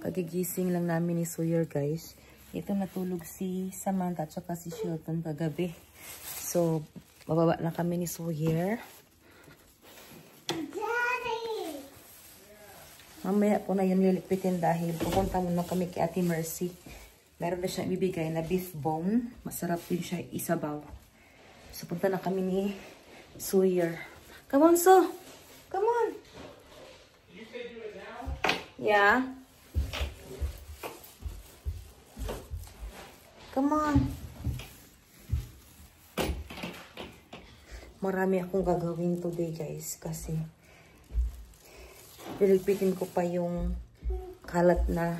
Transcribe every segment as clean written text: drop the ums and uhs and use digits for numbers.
Kagigising lang namin ni Sawyer, guys. Ito natulog si Samantha at saka si Shelton kagabi. So, bababa na kami ni Sawyer. Daddy! Mamaya po na yun lilipitin dahil pupunta muna kami kay Ate Mercy. Meron na siyang ibibigay na beef bone. Masarap din siya isabaw. So, punta na kami ni Sawyer. Come on, So! Come on! You can do it now? Yeah. Come on. Marami akong gagawin today, guys. Kasi lilipitin ko pa yung kalat na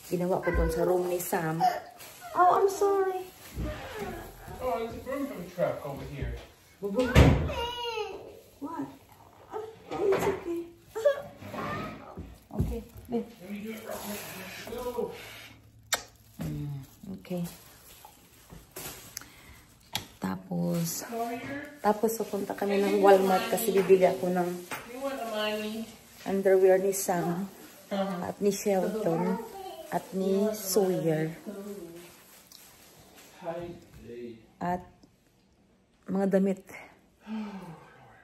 ginawa ko doon sa room ni Sam. Oh, I'm sorry. Oh, there's a broom truck over here. What? Oh, it's okay. Okay. Let me do it right now. Okay. Tapos pupunta kami ng Walmart kasi bibili ako ng underwear ni Sam at ni Shelton at ni Sawyer at mga damit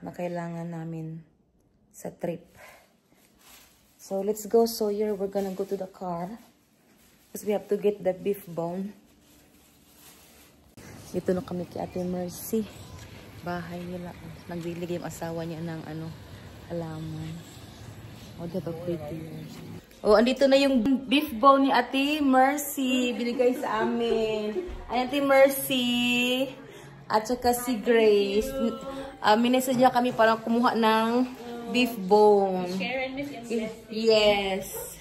na kailangan namin sa trip. So let's go, Sawyer. We're gonna go to the car because we have to get the beef bone. Dito na kami kay Ate Mercy. Bahay nila. Nagbibigay yung asawa niya ng halaman. Oh, diba pretty. Oh, andito na yung beef bone ni Ate Mercy. Binigay sa amin. Ay, Ate Mercy. At saka si Grace. Minessage niya kami para kumuha ng beef bone. Share and miss yung blessing. Yes.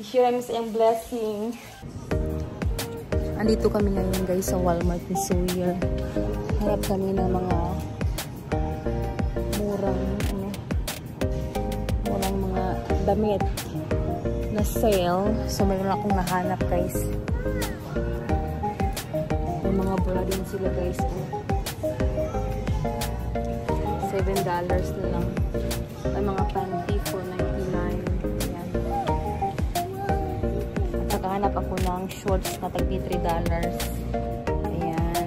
Share and miss yung blessing. Andito kami ngayon, guys, sa Walmart ni Sawyer. Harap kami ng mga murang mga damit na sale. So, mayroon akong nahanap, guys. May mga bra din sila, guys. $7 na lang. May mga panty for $99. Ayan. At nakahanap ako ng shorts na tagdi $3. Ayan.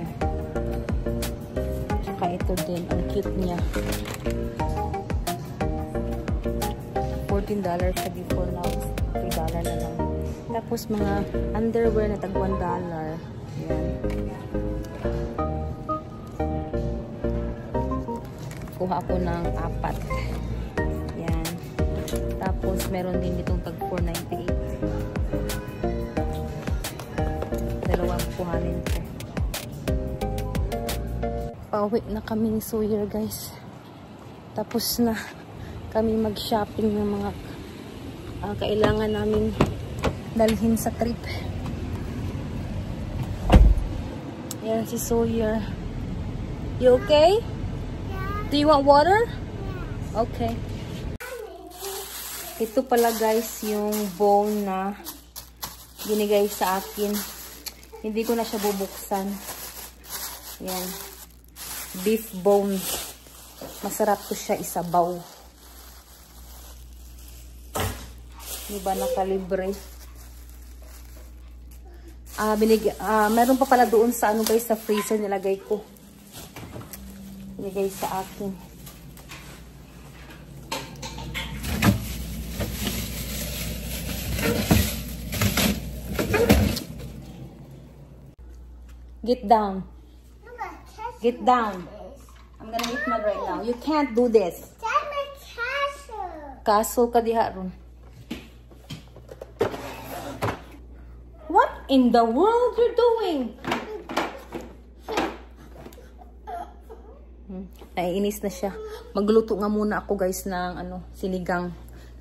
Tsaka ito din. Ang cute niya. $14 sa before, now $3 na lang. Tapos mga underwear na tag $1. Ayan. Kuha ako ng 4. Ayan. Tapos meron din ditong tag $4.98. Dalawang kuhanin ko. Pauwi na kami ni Sawyer, guys. Tapos na kami mag-shopping ng mga kailangan namin dalhin sa trip. Ayan si Sawyer. You okay? Do you want water? Okay. Ito pala, guys, yung bone na binigay sa akin. Hindi ko na siya bubuksan. Ayan. Beef bone. Masarap to siya isabaw. Diba nakalibre? Meron pa pala doon sa guys, sa freezer nilagay ko. Nilagay sa akin. Get down. Get down. I'm gonna hit mud right now. You can't do this. That's my castle. Castle ka diha ron. What in the world you're doing? Naiinis na siya. Magluto nga muna ako, guys, ng sinigang.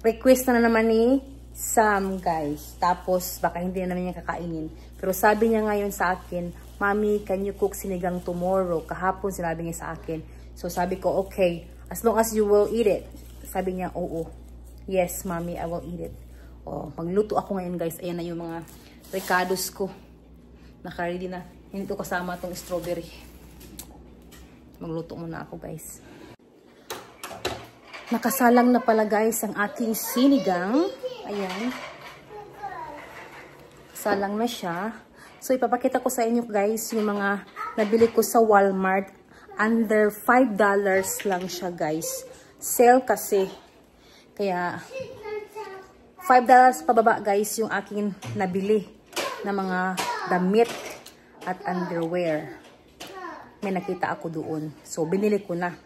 Request na naman ni Sam, guys. Tapos baka hindi na naman niya kakainin. Pero sabi niya ngayon sa akin, "Mommy, can you cook sinigang tomorrow?" Kahapon sinabi niya sa akin. So sabi ko, "Okay, as long as you will eat it." Sabi niya, "Oo. Yes, Mommy, I will eat it." Oh, magluto ako ngayon, guys. Ayan na yung mga ricados ko. Naka-ready na. Hindi to kasama tong strawberry. Magluto muna ako, guys. Nakasalang na pala, guys, ang ating sinigang. Ayan. Salang na siya. So, ipapakita ko sa inyo guys yung mga nabili ko sa Walmart. Under $5 lang siya guys. Sale kasi. Kaya, $5 pababa guys yung aking nabili na mga damit at underwear. May nakita ako doon. So, binili ko na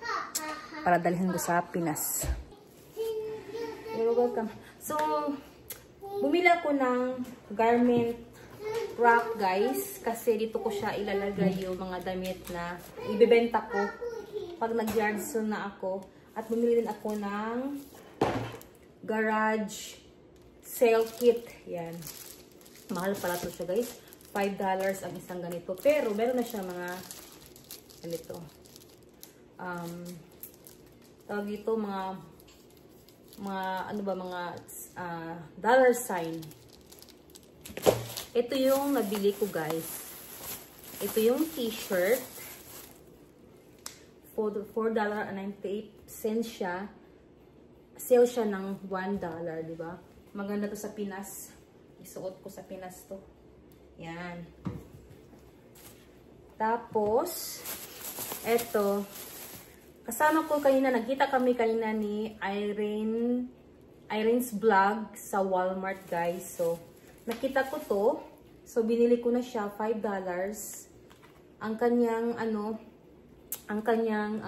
para dalhin ko sa Pinas. You're welcome. So, bumili ako ng garment rack guys. Kasi dito ko siya ilalagay yung mga damit na ibibenta ko pag nag-yard sale na ako. At bumili din ako ng garage sale kit. Yan. Mahal pala to siya guys. $5 ang isang ganito. Pero meron na siya mga ganito. Tawag ito mga ano ba, mga dollar sign. Ito yung nabili ko guys. Ito yung t-shirt. $4.98 siya. Sale siya ng $1, di ba? Maganda to sa Pinas. Isuot ko sa Pinas to. Yan. Tapos, eto. Kasama ko kanina, nagkita kami kanina ni Irene's vlog sa Walmart guys. So, nakita ko to. So, binili ko na siya $5. Ang kanyang, ang kanyang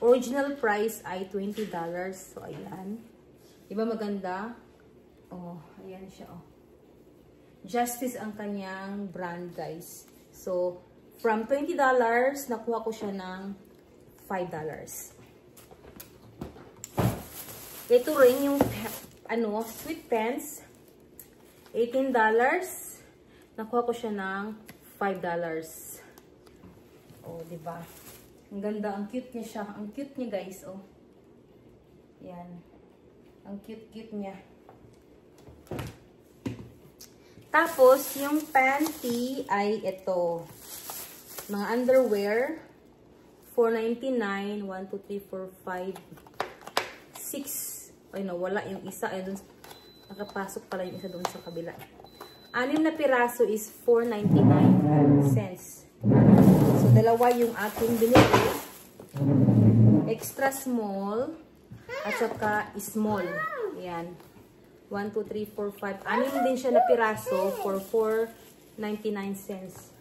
original price ay $20. So, ayan. Diba maganda? Oh, ayan siya, oh. Justice ang kanyang brand, guys. So, from $20, nakuha ko siya ng $5. Ito rin yung, sweat pants. $18. Nakuha ko siya ng $5. Oh, diba? Ang ganda, ang cute niya siya. Ang cute niya, guys, oh. Yan. Ang cute-cute niya. Tapos, yung panty ay ito. Mga underwear. $4.99. 1, 2, 3, 4, 5, 6. Ay, wala yung isa. Ay, dun, nakapasok pala yung isa doon sa kabila. 6 na piraso is $4.99. So, dalawa yung ating binili. Extra small. At saka small. Ayan. 1, 2, 3, 4, 5. 6 din siya na piraso for $4.99.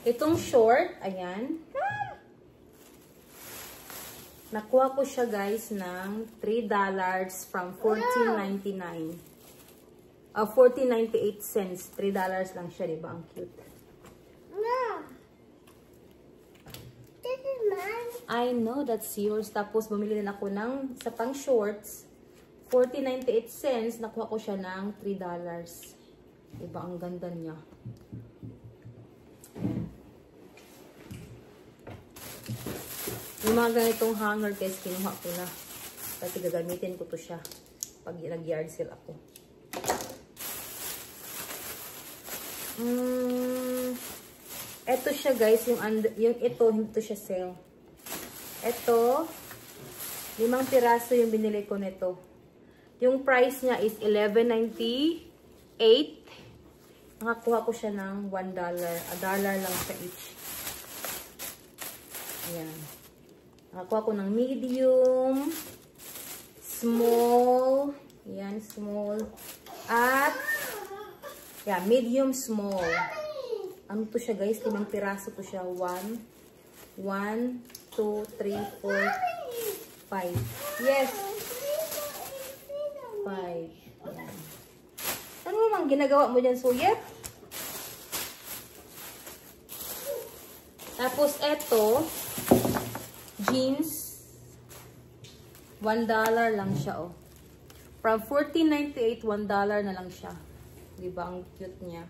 Itong short, ayan. Nakuha ko siya guys ng $3 from $14.99. $14.98. $3 lang siya, diba? Ang cute. This is mine. I know, that's yours. Tapos, bumili din ako ng sa pang shorts. $14.98. Nakuha ko siya ng $3. Diba? Ang ganda niya. Ayan. Yung mga ganitong hanger, guys, kinuha ko na. Kasi gagamitin ko to siya pag nag-yard sale ako. Ito siya, guys. Yung ito, hindi to siya sale. Ito, 5 piraso yung binili ko nito. Yung price niya is $11.98. Nakakuha ko siya ng $1. $1 lang siya each. Ayan. Nakakuha ko ng medium, small, ayan, small, at, yeah, medium, small. Ano to siya, guys? 5 piraso to siya. 1, 2, 3, 4, 5. Yes. 5. Ayan. Ano naman ginagawa mo dyan, Suyet? Tapos, eto, jeans, $1 lang siya, oh. From $14.98, $1 na lang siya. Diba? Ang cute niya.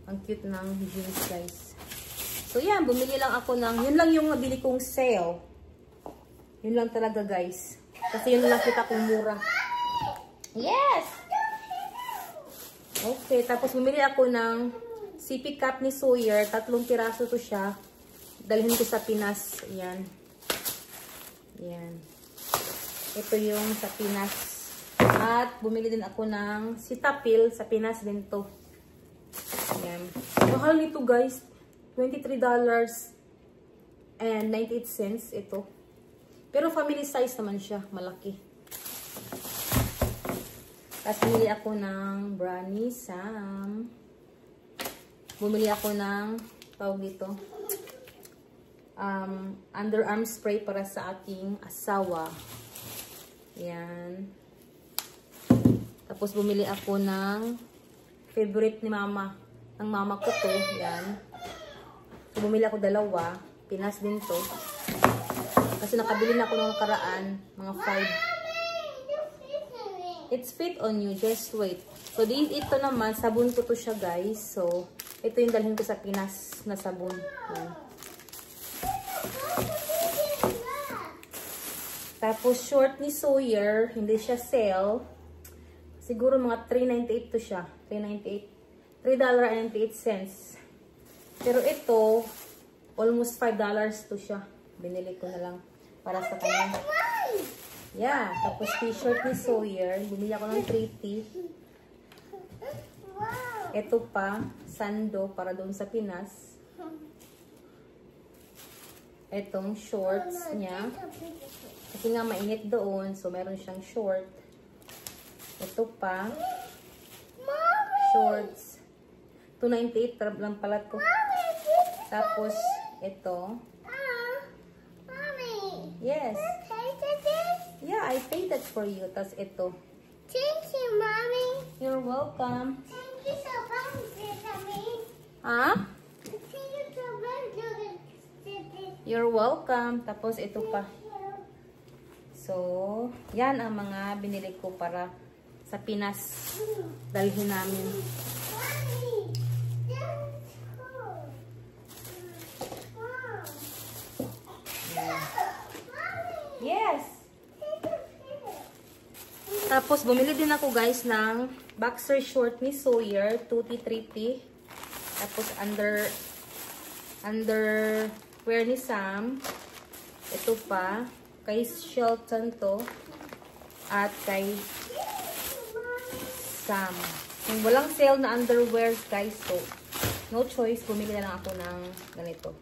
Ang cute ng jeans, guys. So, yan. Bumili lang ako ng, yun lang yung nabili kong sale. Yun lang talaga, guys. Kasi yun lang kita kong mura. Yes! Okay. Tapos, bumili ako ng CP cup ni Sawyer. 3 piraso to siya. Dalhin ko sa Pinas. Ayan. Ayan. Ito yung sa Pinas. At bumili din ako ng Cetaphil. Sa Pinas din to. Ayan. Mahal nito guys. $23.98 ito. Pero family size naman siya. Malaki. Tapos bumili ako ng Brani Sam. Bumili ako ng tawag dito. Underarm spray para sa aking asawa. Yan. Tapos bumili ako ng favorite ni mama. Ng mama ko to. Yan. So, bumili ako dalawa. Pinas din to. Kasi nakabili na ako ng nakaraan. Mga 5. It's fit on you. Just wait. So, ito naman. Sabon ko to siya guys. So, ito yung dalhin ko sa Pinas na sabon. Yan. Tapos, short ni Sawyer. Hindi siya sale. Siguro mga $3.98 to siya. $3.98. Pero ito, almost $5 to siya. Binili ko na lang para sa kanya. Yeah. Tapos, t-shirt ni Sawyer. Bumili ako ng 3T. Ito pa, sando para doon sa Pinas. Etong shorts niya. Kasi nga mainit doon. So, meron siyang short. Ito pa. Shorts. $2.98 lang pala to. Tapos, ito. Yes. Yeah, I paid that for you. Tapos, ito. Thank you, Mommy. You're welcome. Thank you so much, Mommy. Ha? Thank you so much. You're welcome. Tapos, ito pa. So, yan ang mga binili ko para sa Pinas. Dalhin namin. Yes! Tapos, bumili din ako guys ng boxer short ni Sawyer. 2T, 3T. Tapos, underwear ni Sam. Ito pa. Kay Shelton to. At kay Sam. Yung walang sale na underwear guys. So, no choice. Bumili na lang ako ng ganito.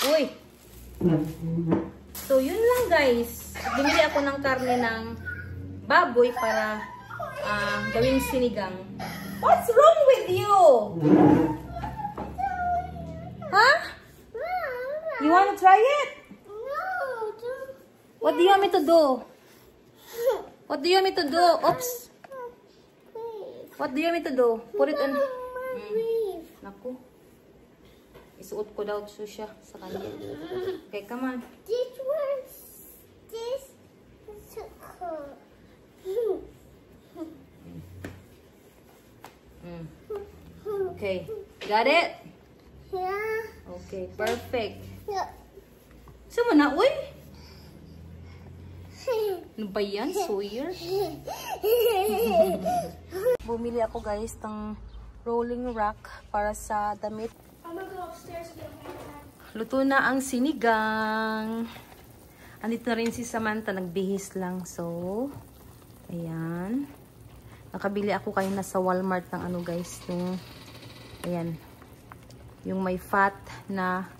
Uy! So, yun lang guys. Bumili ako ng karne ng baboy para gawing sinigang. What's wrong with you? Huh? You want to try it? No, don't. What do you want me to do? What do you want me to do? Oops. Please. What do you want me to do? Put it on. Please. Naku. Isuot ko daw siya sa kanya. Okay, come on. This is so cool. Okay. Got it? Yeah. Okay, perfect. Yeah. Saan mo na, uy? Ano ba yan? Sawyer? Bumili ako guys ng rolling rack para sa damit. I'm gonna go upstairs and get my time. Luto na ang sinigang. Andito na rin si Samantha, nagbihis lang. So, ayan. Nakabili ako kayo na sa Walmart ng ano guys, yung ayan. Yung may fat na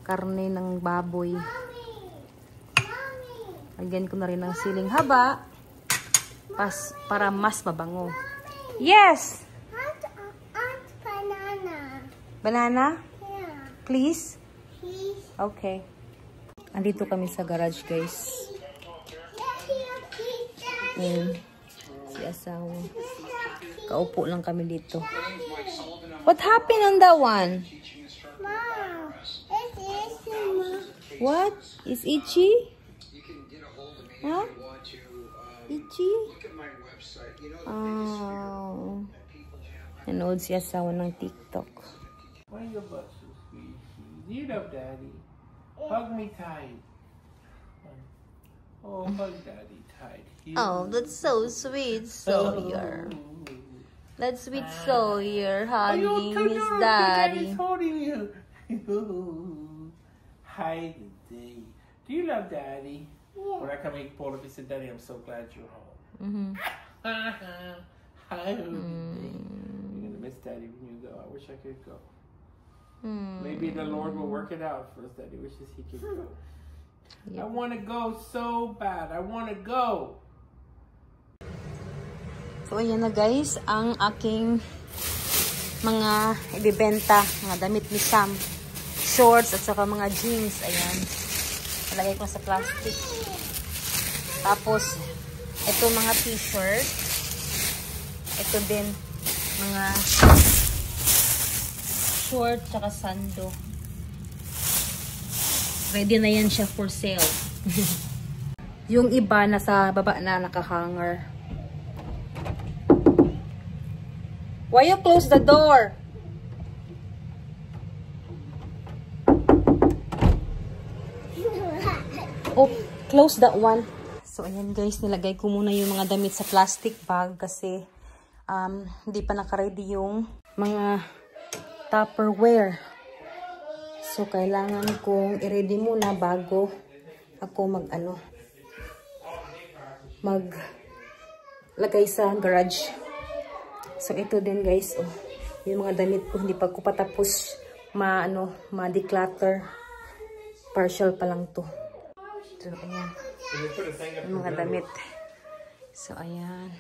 karne ng baboy. Lagyan ko na rin ng siling haba para mas mabango. Yes! Aunt banana. Banana? Yeah. Please? Please. Okay. Andito kami sa garage guys. Ayan. Si asawa. Kaupo lang kami dito. What happened on that one? Mom, it is Mom. What? Is itchy? Huh? Itchy? Oh. Nanood si asawa ng TikTok. Why your butt so sweet? You love Daddy. Hug me tight. Oh, hug Daddy tight. Oh, that's so sweet, Sawyer. That's sweet Sawyer hugging his daddy. Daddy's holding you. Hi, Daddy. Do you love Daddy? Yeah. When I come and pull up, he said, Daddy, I'm so glad you're home. Mhm. Hi, Daddy. You're gonna miss Daddy when you go. I wish I could go. Maybe the Lord will work it out for us. Daddy wishes he could go. I want to go so bad. I want to go. So, ayan na guys, ang aking mga ibibenta, mga damit ni Sam. Shorts at saka mga jeans. Ayan. Nalagay ko sa plastic. Tapos, ito mga t-shirt. Ito din, mga short tsaka sando. Ready na yan siya for sale. Yung iba nasa baba na naka-hanger. Why you close the door? Oh, close that one. So ayan guys, nilagay ko muna yung mga damit sa plastic bag kasi hindi pa naka-ready yung mga Tupperware. So, kailangan kong i-ready muna bago ako maglagay sa garage. So, ito din guys, oh, yung mga damit ko, hindi pa ko patapos ma-declutter. Partial pa lang to. So, ayan. Yung mga damit. So, ayan.